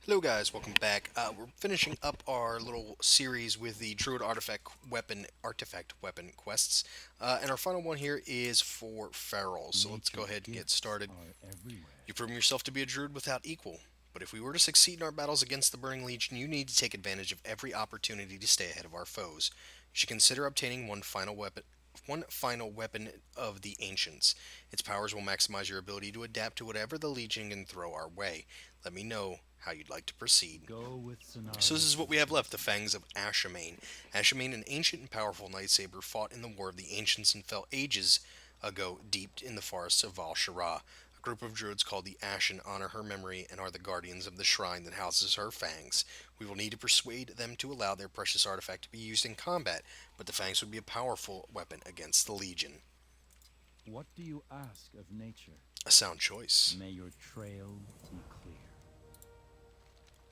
Hello guys, welcome back. We're finishing up our little series with the Druid artifact weapon quests, and our final one here is for Feral. So let's go Nature's ahead and get gifts started. are everywhere. You've proven yourself to be a Druid without equal, but if we were to succeed in our battles against the Burning Legion, you need to take advantage of every opportunity to stay ahead of our foes. You should consider obtaining one final weapon of the Ancients. Its powers will maximize your ability to adapt to whatever the Legion can throw our way. Let me know how you'd like to proceed. Go with So this is what we Cenarius's have left, the blessing. Fangs of Ashamane. Ashamane, an ancient and powerful lightsaber, fought in the War of the Ancients and fell ages ago deep in the forests of Val'sharah. A group of druids called the Ashen honor her memory and are the guardians of the shrine that houses her fangs. We will need to persuade them to allow their precious artifact to be used in combat, but the fangs would be a powerful weapon against the Legion. What do you ask of nature? A sound choice. May your trail be clear.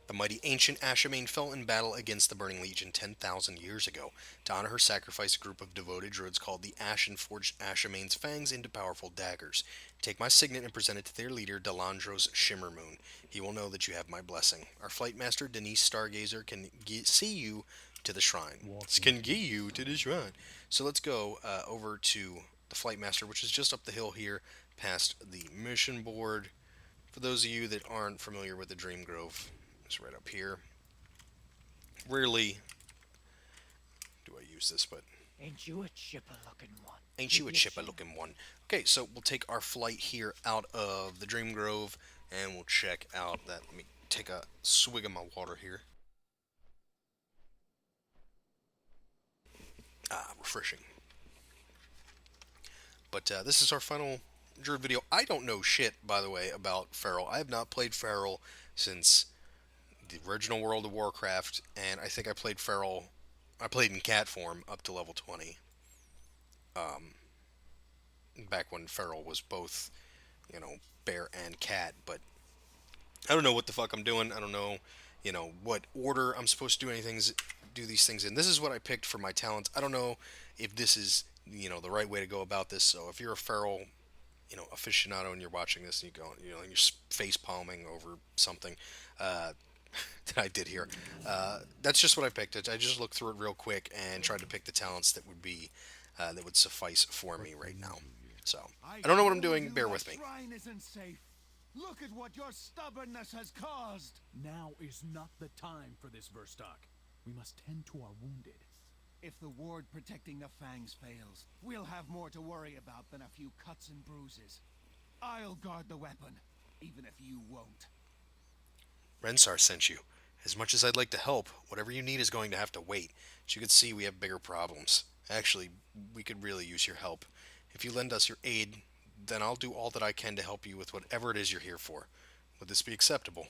The mighty ancient Ashamane fell in battle against the Burning Legion 10,000 years ago. To honor her sacrifice, a group of devoted druids called the Ashen forged Ashamane's fangs into powerful daggers. Take my signet and present it to their leader, Delandro's Shimmermoon. He will know that you have my blessing. Our flight master, Denise Stargazer, can see you to the shrine. Walking Can get you to the shrine. So let's go over to the flight master, which is just up the hill here, past the mission board. For those of you that aren't familiar with the Dream Grove, it's right up here. Rarely do I use this, but Ain't you a chipper looking one? ain't Give you a you chipper shit. looking one? Okay, so we'll take our flight here out of the Dream Grove and we'll check out that. Let me take a swig of my water here. Ah, refreshing. But this is our final Druid video. I don't know shit, by the way, about Feral. I have not played Feral since the original World of Warcraft, and I think I played Feral. I played in cat form up to level 20. Back when Feral was both, bear and cat. But I don't know what the fuck I'm doing. I don't know, what order I'm supposed to do these things in. This is what I picked for my talents. I don't know if this is, the right way to go about this. So if you're a Feral, aficionado and you're watching this and you go, and you're face palming over something, uh, that I did here. That's just what I picked. I just looked through it real quick and tried to pick the talents that would suffice for what me right brings now. you here. So I I don't know what I'm told doing. you Bear the with me. shrine isn't safe. Look at what your stubbornness has caused. Now is not the time for this, Verstock. We must tend to our wounded. If the ward protecting the Fangs fails, we'll have more to worry about than a few cuts and bruises. I'll guard the weapon, even if you won't. Rensar sent you. As much as I'd like to help, whatever you need is going to have to wait. As you can see, we have bigger problems. Actually, we could really use your help. If you lend us your aid, then I'll do all that I can to help you with whatever it is you're here for. Would this be acceptable?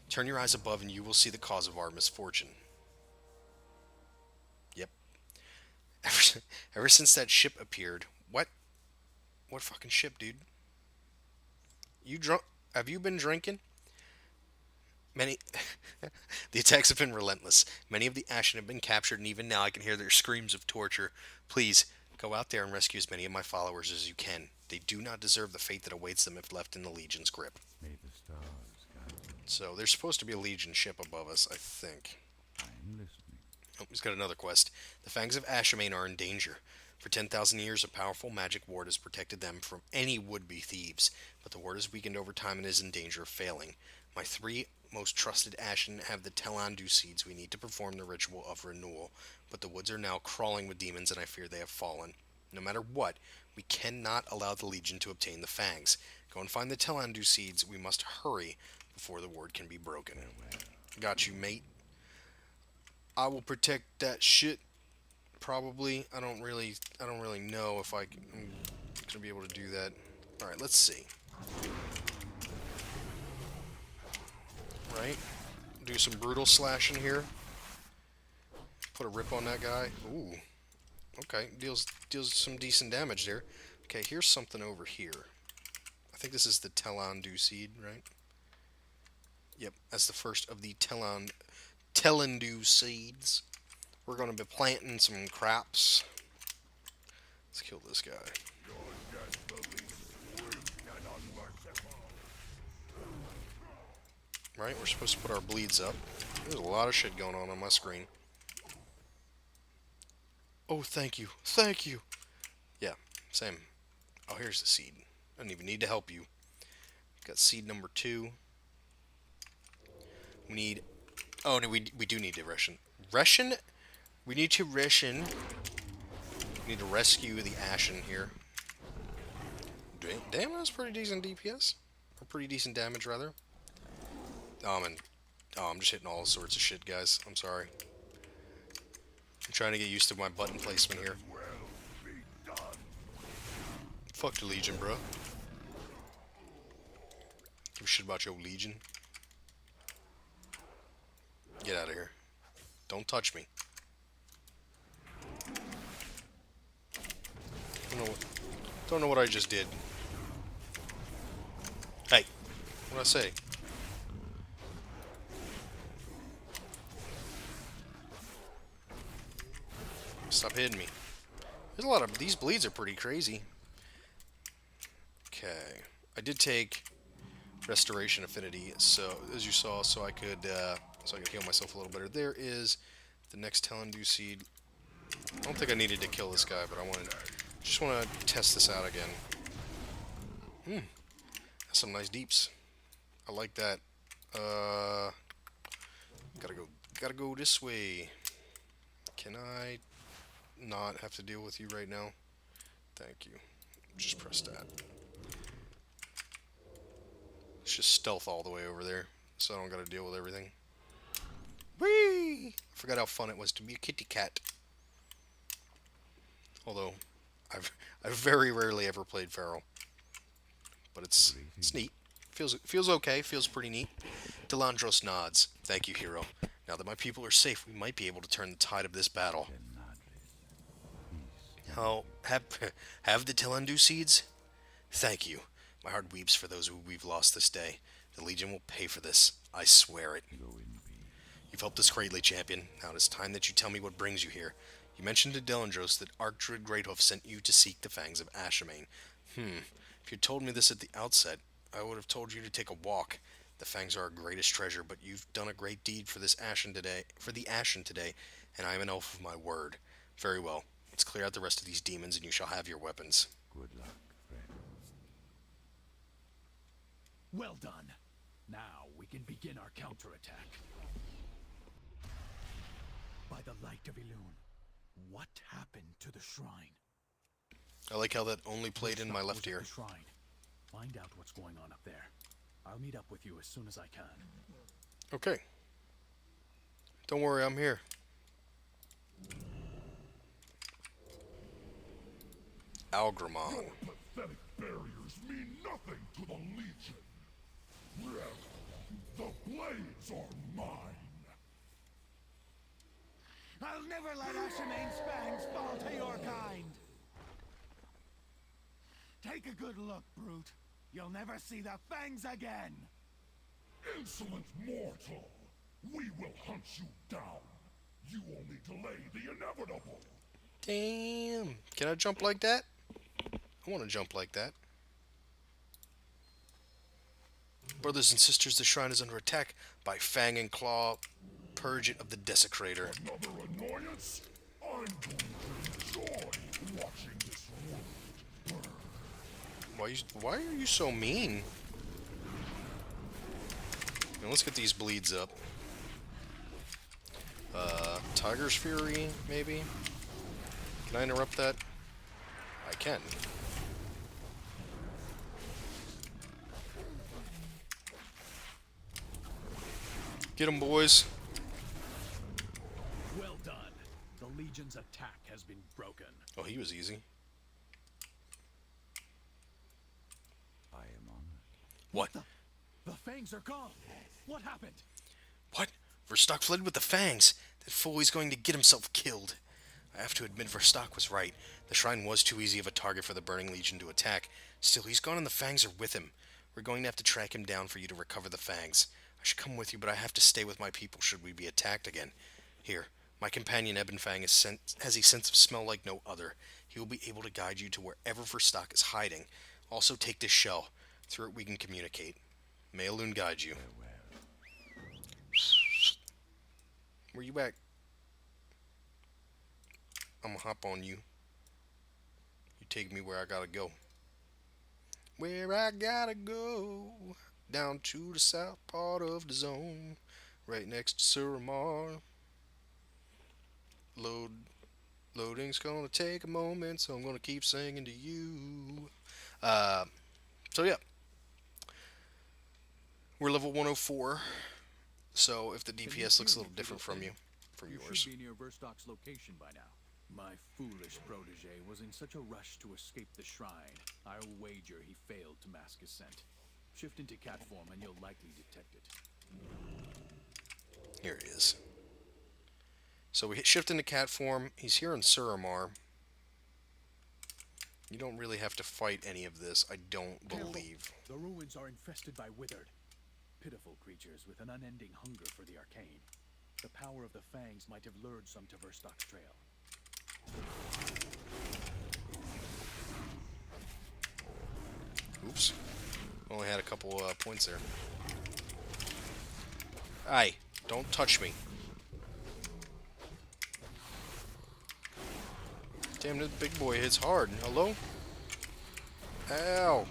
Turn your eyes above and you will see the cause of our misfortune. Yep. Ever, ever since that ship appeared. What? What fucking ship, dude? You drunk? Have you been drinking? Many. The attacks have been relentless. Many of the Ashen have been captured, and even now I can hear their screams of torture. Please, go out there and rescue as many of my followers as you can. They do not deserve the fate that awaits them if left in the Legion's grip. May the stars guide you. So there's supposed to be a Legion ship above us, I think. I'm listening. Oh, he's got another quest. The Fangs of Ashamane are in danger. For 10,000 years, a powerful magic ward has protected them from any would-be thieves, but the ward has weakened over time and is in danger of failing. My three most trusted Ashen have the Telandu seeds we need to perform the ritual of renewal, but the woods are now crawling with demons and I fear they have fallen. No matter what, we cannot allow the Legion to obtain the Fangs. Go and find the Telandu seeds. We must hurry before the ward can be broken. Farewell. Got you, mate. I will protect that shit. Probably. I don't really know if I'm gonna be able to do that. All right, let's see. Right, do some brutal slashing here. Put a rip on that guy. Ooh. Okay, deals some decent damage there. Okay, here's something over here. I think this is the Telandu seed, right? Yep, that's the first of the Telandu seeds. We're gonna be planting some crops. Let's kill this guy. right? We're supposed to put our bleeds up. There's a lot of shit going on my screen. Oh, thank you. Thank you. Yeah, same. Oh, here's the seed. I don't even need to help you. Got seed number 2. We need... Oh, no, we do need to ration. Ration? We need to ration. We need to rescue the Ashen here. Damn, that's pretty decent DPS. Or pretty decent damage, rather. I'm just hitting all sorts of shit, guys. I'm sorry. I'm trying to get used to my button placement here. Fuck the Legion, bro. Give a shit about your Legion. Get out of here. Don't touch me. Don't know what I just did. Hey, what'd I say? Stop hitting me. There's a lot of... These bleeds are pretty crazy. Okay. I did take Restoration Affinity, so as you saw, so I could heal myself a little better. There is the next Telendu seed. I don't think I needed to kill this guy, but just want to test this out again. That's some nice deeps. I like that. Gotta go this way. Can I not have to deal with you right now? Thank you. Just press that. Let's just stealth all the way over there, so I don't gotta deal with everything. Whee! I forgot how fun it was to be a kitty cat. Although, I've very rarely ever played Feral, but it's neat. Feels okay. Feels pretty neat. Delandros nods. Thank you, hero. Now that my people are safe, we might be able to turn the tide of this battle. How have the Telendu seeds? Thank you. My heart weeps for those who we've lost this day. The Legion will pay for this. I swear it. You've helped us greatly, champion. Now it is time that you tell me what brings you here. You mentioned to Delandros that Archdruid Greathoof sent you to seek the Fangs of Ashamane. If you'd told me this at the outset, I would have told you to take a walk. The Fangs are our greatest treasure, but you've done a great deed for the Ashen today, and I am an oath of my word. Very well. Let's clear out the rest of these demons, and you shall have your weapons. Good luck, friend. Well done. Now we can begin our counterattack. By the light of Elune, what happened to the shrine? I like how that only played in my Woodstock left was at ear. the shrine. Find out what's going on up there. I'll meet up with you as soon as I can. Okay. Don't worry, I'm here. Algramon. Pathetic barriers mean nothing to the Legion. The blades are mine. I'll never let Ashamane's fangs fall to your kind. Take a good look, brute. You'll never see the fangs again. Insolent mortal. We will hunt you down. You only delay the inevitable. Damn. Can I jump like that? I want to jump like that. Brothers and sisters, the shrine is under attack by Fang and Claw. Purge it of the Desecrator. Another annoyance? I'm going to enjoy watching this world burn. Why are you so mean? Now let's get these bleeds up. Tiger's Fury, maybe? Can I interrupt that? I can. Get 'em, boys. Well done. The Legion's attack has been broken. Oh, he was easy. I am honored. What? The Fangs are gone. What happened? What? Verstock fled with the Fangs. That fool is going to get himself killed. I have to admit Verstock was right. The shrine was too easy of a target for the Burning Legion to attack. Still, he's gone and the Fangs are with him. We're going to have to track him down for you to recover the Fangs. I should come with you, but I have to stay with my people should we be attacked again. Here, my companion Ebonfang has a sense of smell like no other. He will be able to guide you to wherever Verstock is hiding. Also, take this shell. Through it we can communicate. May Elune guide you. Farewell. Where you at? I'm gonna hop on you. You take me where I gotta go. Where I gotta go. Down to the south part of the zone. Right next to Suramar. Loading's gonna take a moment, so I'm gonna keep singing to you. Uh, so yeah. We're level 104. So if the Can you DPS looks a hear little me, different from Fiddleston? from You yours. should be near Verstock's location by now. My foolish protege was in such a rush to escape the shrine. I'll wager he failed to mask his scent. Shift into cat form and you'll likely detect it. Here he is. So we shift into cat form. He's here in Suramar. You don't really have to fight any of this, I don't believe. The ruins are infested by withered, pitiful creatures with an unending hunger for the arcane. The power of the Fangs might have lured some to Verstock's trail. Oops. Only had a couple points there. Aye, don't touch me. Damn, this big boy hits hard. Hello? Ow.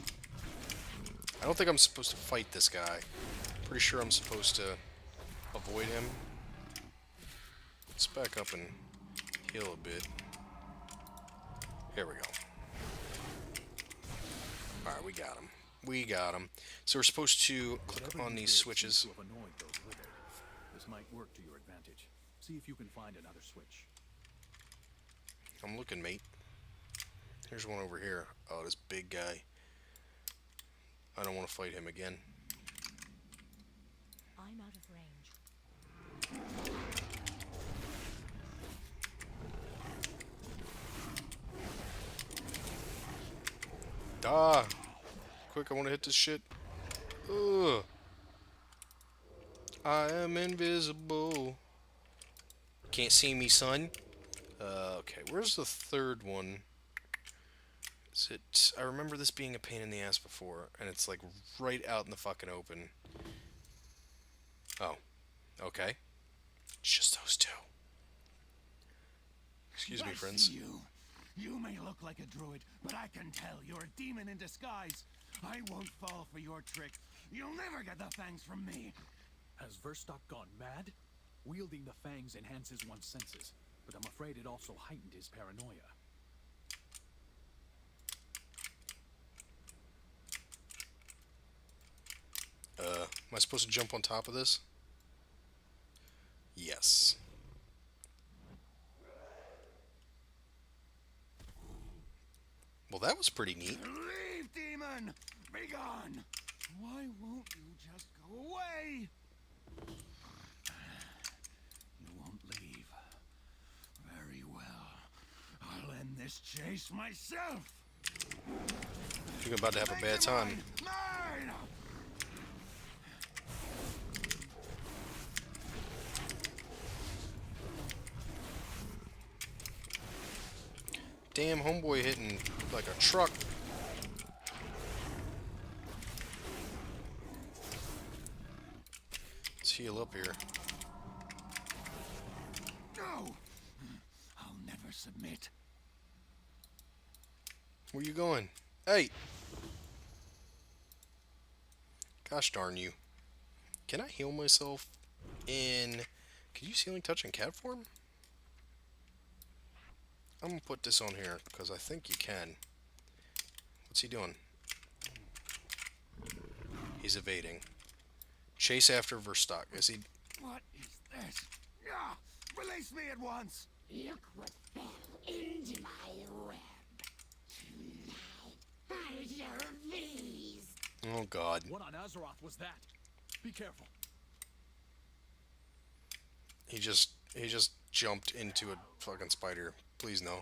I don't think I'm supposed to fight this guy. Pretty sure I'm supposed to avoid him. Let's back up and heal a bit. Here we go. Alright, we got him. We got him. So we're supposed to click Whatever on you these did switches. seems to have annoyed those withered. This might work to your advantage. See if you can find another switch. I'm looking, mate. Here's one over here. Oh, this big guy. I don't want to fight him again. I'm out of range. Ah! Quick, I want to hit this shit. Ugh. I am invisible. Can't see me, son. Okay, where's the third one? Is it... I remember this being a pain in the ass before, and it's like right out in the fucking open. Oh. Okay. It's just those two. Excuse me, I friends. see you. You may look like a druid, but I can tell you're a demon in disguise. I won't fall for your trick. You'll never get the fangs from me. Has Verstock gone mad? Wielding the Fangs enhances one's senses, but I'm afraid it also heightened his paranoia. Am I supposed to jump on top of this? Yes. Well, that was pretty neat. Leave, demon! Be gone! Why won't you just go away? You won't leave. Very well. I'll end this chase myself. You're about to have a Make bad it time. Mine! Damn, homeboy hitting like a truck. Let's heal up here. No! I'll never submit. Where you going? Hey! Gosh darn you. Can I heal myself in... Can you use healing touch in cat form? I'm gonna put this on here, because I think you can. What's he doing? He's evading. Chase after Verstock. Is he... What is this? Ah! Release me at once! Look what fell into my web. Val'sharah feast. Oh, God. What on Azeroth was that? Be careful. He just jumped into a fucking spider. Please no.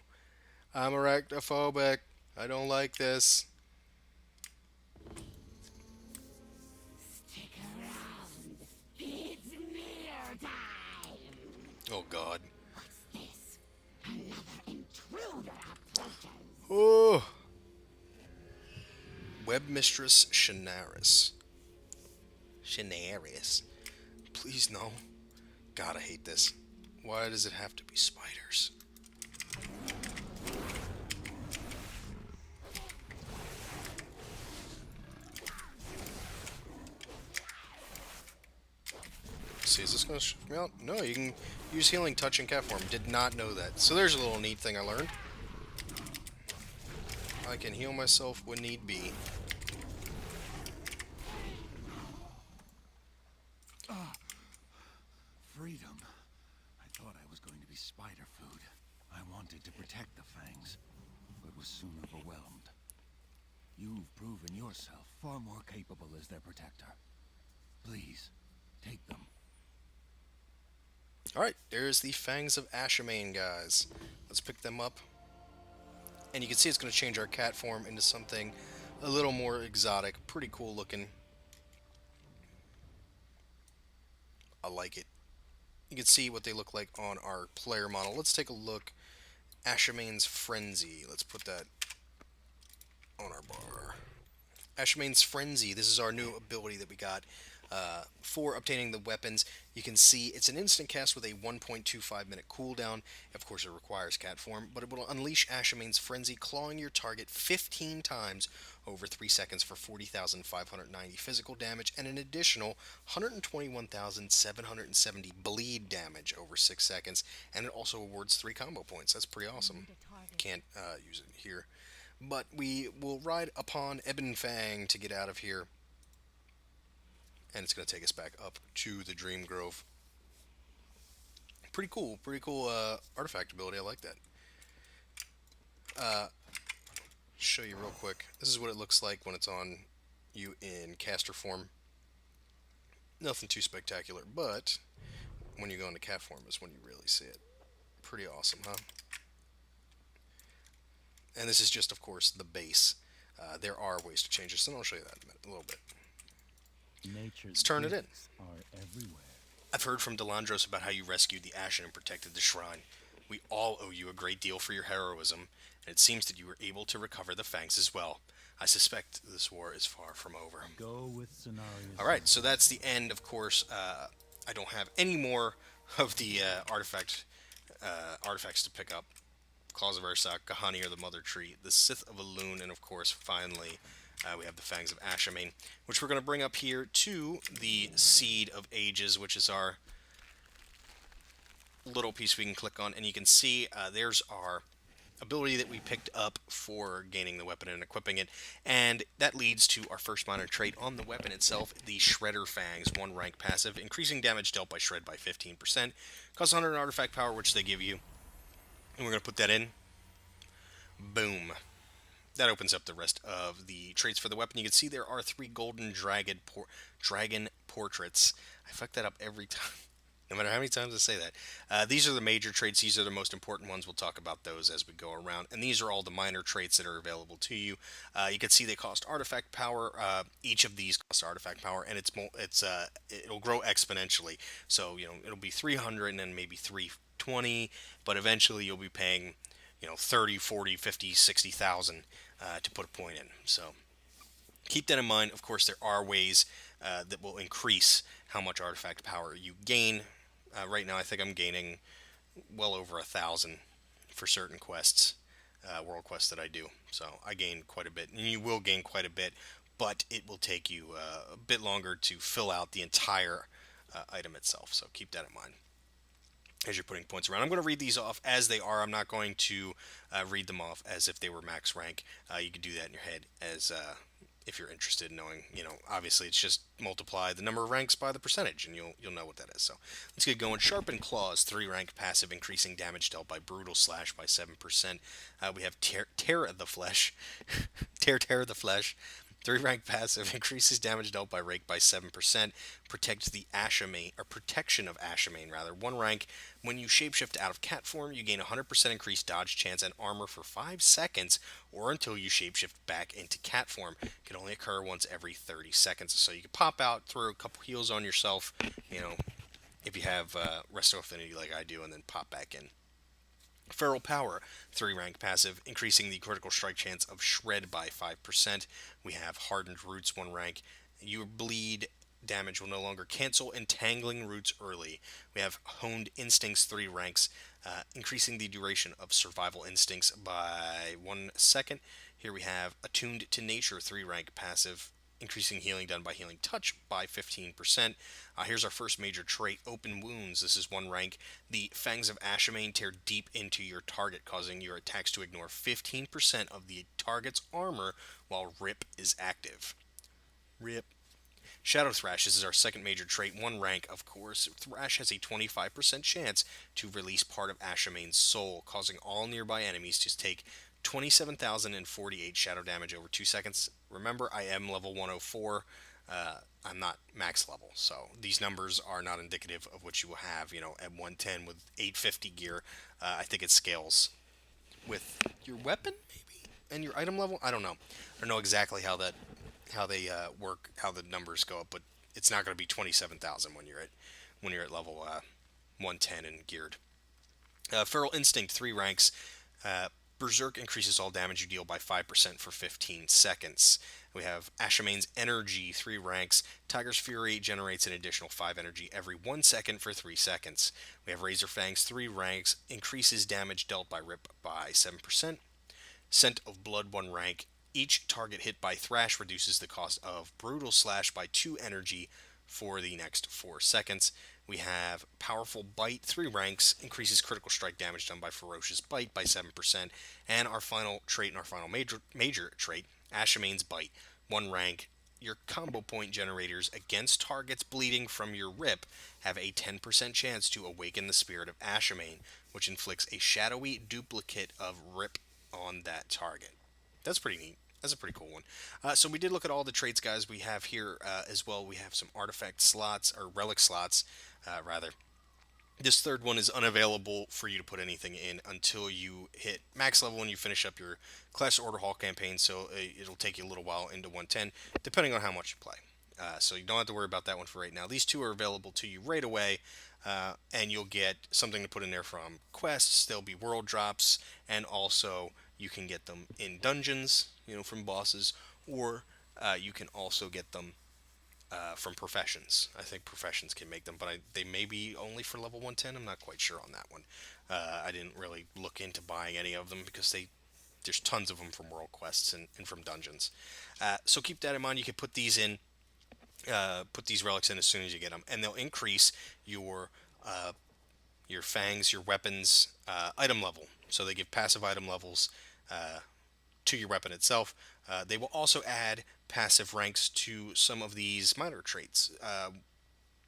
I'm arachnophobic. I don't like this. Stick around. It's meal time. Oh, God. What's this? Another intruder approaches. Oh! Web Mistress Shanaris. Shanaris. Please no. God, I hate this. Why does it have to be spiders? See, is this going to shift me out? No, you can use healing touch in cat form. Did not know that. So there's a little neat thing I learned. I can heal myself when need be. Freedom. I thought I was going to be spider food. I wanted to protect the Fangs, but was soon overwhelmed. You've proven yourself far more capable as their protector. Please, take them. Alright, there's the Fangs of Ashamane, guys. Let's pick them up. And you can see it's going to change our cat form into something a little more exotic. Pretty cool looking. I like it. You can see what they look like on our player model. Let's take a look. Ashamane's Frenzy. Let's put that on our bar. Ashamane's Frenzy. This is our new ability that we got for obtaining the weapons. You can see it's an instant cast with a 1.25 minute cooldown. Of course, it requires cat form, but it will unleash Ashamane's Frenzy, clawing your target 15 times over 3 seconds for 40,590 physical damage and an additional 121,770 bleed damage over 6 seconds. And it also awards 3 combo points. That's pretty awesome. Can't use it here. But we will ride upon Ebon Fang to get out of here. And it's going to take us back up to the Dream Grove. Pretty cool artifact ability. I like that. Show you real quick. This is what it looks like when it's on you in caster form. Nothing too spectacular, but when you go into cat form is when you really see it. Pretty awesome, huh? And this is just, of course, the base. There are ways to change this, and I'll show you that in a little bit. Let's turn it in. Are everywhere. I've heard from Delandros about how you rescued the Ashen and protected the shrine. We all owe you a great deal for your heroism, and it seems that you were able to recover the Fangs as well. I suspect this war is far from over. Go with scenarios. Alright, so that's the end, of course. I don't have any more of the artifacts to pick up. Claws of Ursak, Kahani or the Mother Tree, the Sith of Elune, and of course, finally, we have the Fangs of Ashamane, which we're going to bring up here to the Seed of Ages, which is our little piece we can click on, and you can see there's our ability that we picked up for gaining the weapon and equipping it, and that leads to our first minor trait on the weapon itself, the Shredder Fangs, 1 rank passive, increasing damage dealt by shred by 15%, costs 100 artifact power, which they give you, and we're going to put that in. Boom. That opens up the rest of the traits for the weapon. You can see there are 3 golden dragon portraits. I fuck that up every time, no matter how many times I say that. These are the major traits. These are the most important ones. We'll talk about those as we go around. And these are all the minor traits that are available to you. You can see they cost artifact power. Each of these costs artifact power, and it'll grow exponentially. So it'll be 300 and then maybe 320, but eventually you'll be paying 30, 40, 50, 60,000 to put a point in. So keep that in mind. Of course, there are ways that will increase how much artifact power you gain. Right now, I think I'm gaining well over 1,000 for certain quests, world quests that I do. So I gain quite a bit, and you will gain quite a bit, but it will take you a bit longer to fill out the entire item itself. So keep that in mind as you're putting points around. I'm going to read these off as they are. I'm not going to read them off as if they were max rank. You can do that in your head as if you're interested in knowing. Obviously it's just multiply the number of ranks by the percentage, and you'll know what that is. So let's get going. Sharpened Claws, 3 rank passive, increasing damage dealt by brutal slash by 7%. We have Tear of the Flesh, Tear the Flesh. 3 rank passive, increases damage dealt by rake by 7%, protects the Ashamane, or protection of Ashamane rather. 1 rank, when you shapeshift out of cat form, you gain 100% increased dodge chance and armor for 5 seconds, or until you shapeshift back into cat form. It can only occur once every 30 seconds. So you can pop out, throw a couple heals on yourself, if you have Resto Affinity like I do, and then pop back in. Feral Power, 3 rank passive, increasing the critical strike chance of shred by 5%. We have Hardened Roots, 1 rank. You bleed damage will no longer cancel Entangling Roots early. We have Honed Instincts 3 ranks, increasing the duration of Survival Instincts by 1 second. Here we have Attuned to Nature 3 rank passive, increasing healing done by Healing Touch by 15%. Here's our first major trait, Open Wounds. This is 1 rank. The Fangs of Ashamane tear deep into your target, causing your attacks to ignore 15% of the target's armor while Rip is active. Rip. Shadow Thrash, this is our second major trait, 1 rank, of course. Thrash has a 25% chance to release part of Ashamane's soul, causing all nearby enemies to take 27,048 shadow damage over 2 seconds. Remember, I am level 104. I'm not max level, so these numbers are not indicative of what you will have, at 110 with 850 gear. I think it scales with your weapon, maybe, and your item level. I don't know. I don't know exactly how they work, how the numbers go up, but it's not going to be 27,000 when you're at level 110 and geared. Feral Instinct 3 ranks. Berserk increases all damage you deal by 5% for 15 seconds. We have Ashamane's Energy 3 ranks. Tiger's Fury generates an additional 5 energy every 1 second for 3 seconds. We have Razor Fangs 3 ranks. Increases damage dealt by Rip by 7%. Scent of Blood 1 rank. Each target hit by Thrash reduces the cost of Brutal Slash by 2 energy for the next 4 seconds. We have Powerful Bite 3 ranks, increases critical strike damage done by Ferocious Bite by 7%. And our final trait and our final major trait, Ashamane's Bite 1 rank. Your combo point generators against targets bleeding from your Rip have a 10% chance to awaken the spirit of Ashamane, which inflicts a shadowy duplicate of Rip on that target. That's pretty neat. That's a pretty cool one. So we did look at all the traits, guys, we have here as well. We have some artifact slots, or relic slots, rather. This third one is unavailable for you to put anything in until you hit max level when you finish up your Clash Order Hall campaign, so it'll take you a little while into 110, depending on how much you play. So you don't have to worry about that one for right now. These two are available to you right away, and you'll get something to put in there from quests. There'll be world drops, and also you can get them in dungeons, from bosses, or you can also get them from professions. I think professions can make them, but they may be only for level 110. I'm not quite sure on that one. I didn't really look into buying any of them because there's tons of them from world quests and from dungeons. So keep that in mind. You can put these relics in as soon as you get them, and they'll increase your fangs, your weapons item level. So they give passive item levels to your weapon itself. They will also add passive ranks to some of these minor traits.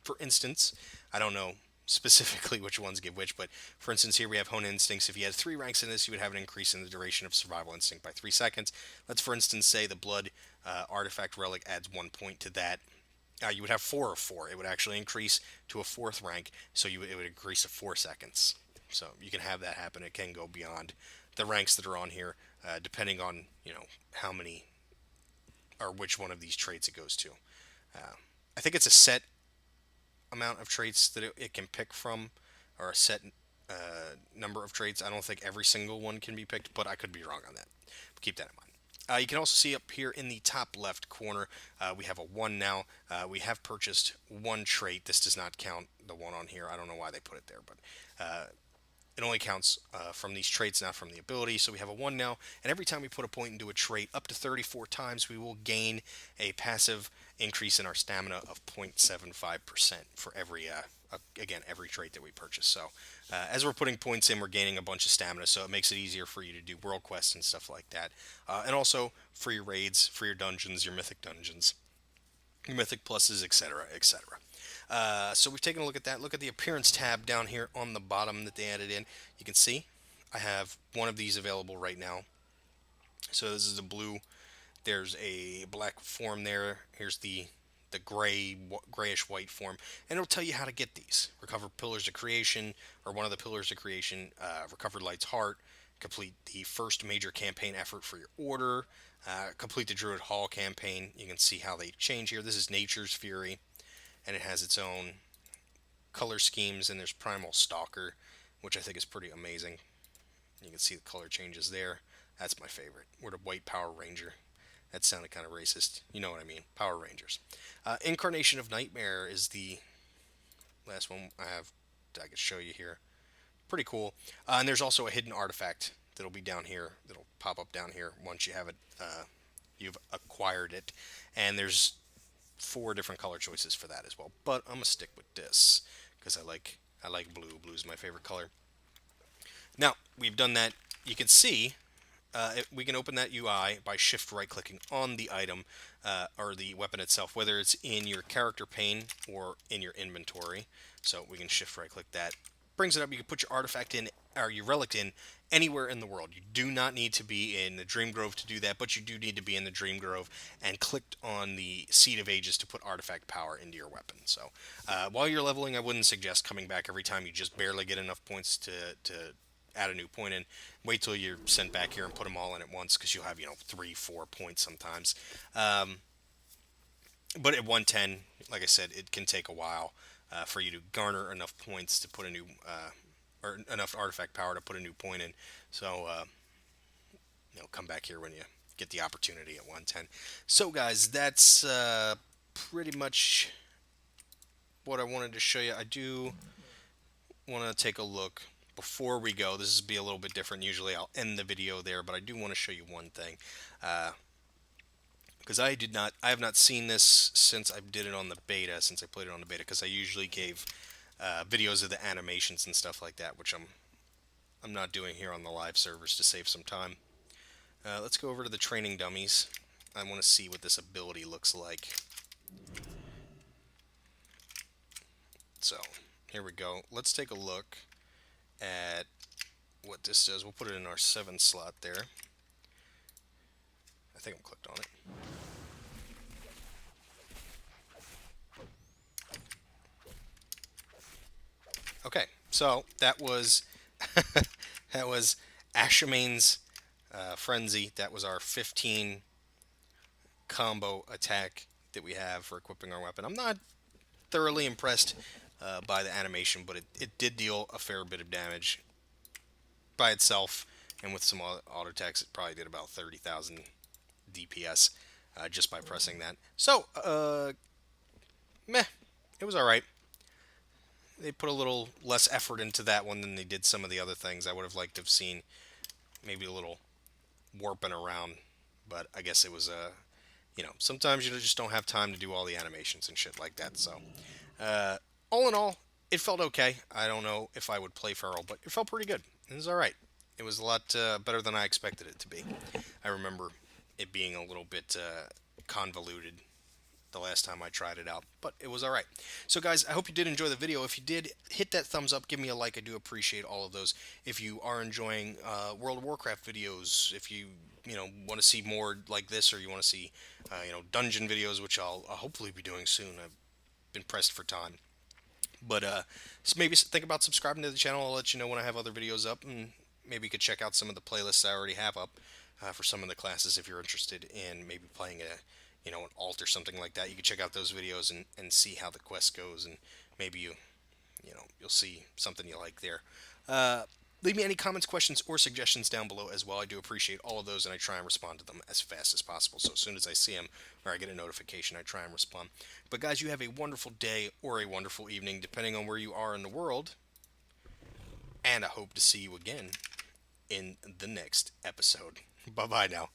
For instance, I don't know specifically which ones give which, but for instance, here we have Hone Instincts. If you had 3 ranks in this, you would have an increase in the duration of Survival Instinct by 3 seconds. Let's, for instance, say the Blood Artifact Relic adds 1 point to that. You would have 4 of 4. It would actually increase to a 4th rank, so it would increase to 4 seconds. So you can have that happen. It can go beyond the ranks that are on here, depending on how many or which one of these traits it goes to. I think it's a set amount of traits that it can pick from, or a set number of traits. I don't think every single one can be picked, but I could be wrong on that. But keep that in mind. You can also see up here in the top left corner, we have a 1 now. We have purchased 1 trait. This does not count the one on here. I don't know why they put it there, but it only counts from these traits, not from the ability. So we have a 1 now, and every time we put a point into a trait, up to 34 times, we will gain a passive increase in our stamina of 0.75% for every trait that we purchase. So as we're putting points in, we're gaining a bunch of stamina, so it makes it easier for you to do world quests and stuff like that. And also for your raids, for your dungeons, your mythic dungeons, your mythic pluses, etc., etc. So we've taken a look at that. Look at the appearance tab down here on the bottom that they added in. You can see I have one of these available right now. So this is the blue. There's a black form there. Here's the grayish white form, and it'll tell you how to get these. Recover Pillars of Creation, or one of the Pillars of Creation. Recover Light's Heart. Complete the first major campaign effort for your order. Complete the Druid Hall campaign. You can see how they change here. This is Nature's Fury, and it has its own color schemes, and there's Primal Stalker, which I think is pretty amazing. You can see the color changes there. That's my favorite. We're the White Power Ranger. That sounded kind of racist. You know what I mean. Power Rangers. Incarnation of Nightmare is the last one I have. I could show you here. Pretty cool. And there's also a hidden artifact that'll be down here. That'll pop up down here once you have it. You've acquired it. And there's 4 different color choices for that as well. But I'm gonna stick with this because I like blue. Blue's my favorite color. Now we've done that. You can see we can open that UI by shift right clicking on the item or the weapon itself, whether it's in your character pane or in your inventory. So we can shift right click that. Brings it up. You can put your artifact in or your relic in anywhere in the world. You do not need to be in the Dream Grove to do that, but you do need to be in the Dream Grove and clicked on the Seed of Ages to put artifact power into your weapon. So while you're leveling, I wouldn't suggest coming back every time you just barely get enough points to add a new point in. Wait till you're sent back here and put them all in at once, because you'll have 3-4 points sometimes. But at 110, like I said, it can take a while for you to garner enough points to put a new or enough artifact power to put a new point in. So come back here when you get the opportunity at 110. So guys, that's pretty much what I wanted to show you. I do want to take a look before we go. This will be a little bit different. Usually I'll end the video there, but I do want to show you one thing. Because I have not seen this since I did it on the beta, since I played it on the beta, because I usually gave videos of the animations and stuff like that, which I'm not doing here on the live servers to save some time. Let's go over to the training dummies. I want to see what this ability looks like. So, here we go. Let's take a look at what this does. We'll put it in our 7 slot there. I think I'm clicked on it. Okay, so that was that was Ashamane's Frenzy. That was our 15 combo attack that we have for equipping our weapon. I'm not thoroughly impressed by the animation, but it did deal a fair bit of damage by itself, and with some auto attacks, it probably did about 30,000 DPS just by pressing that. So, meh, it was alright. They put a little less effort into that one than they did some of the other things. I would have liked to have seen maybe a little warping around, but I guess it was sometimes you just don't have time to do all the animations and shit like that. So, all in all, it felt okay. I don't know if I would play Feral, but it felt pretty good. It was alright. It was a lot better than I expected it to be. I remember it being a little bit convoluted the last time I tried it out, but it was alright. So guys, I hope you did enjoy the video. If you did, hit that thumbs up, give me a like. I do appreciate all of those. If you are enjoying World of Warcraft videos, if you want to see more like this, or you want to see dungeon videos, which I'll hopefully be doing soon. I've been pressed for time. But so maybe think about subscribing to the channel. I'll let you know when I have other videos up, and maybe you could check out some of the playlists I already have up for some of the classes if you're interested in maybe playing an alt or something like that. You can check out those videos and see how the quest goes, and maybe you'll see something you like there. Leave me any comments, questions, or suggestions down below as well. I do appreciate all of those, and I try and respond to them as fast as possible. So as soon as I see them or I get a notification, I try and respond. But guys, you have a wonderful day or a wonderful evening, depending on where you are in the world. And I hope to see you again in the next episode. Bye-bye now.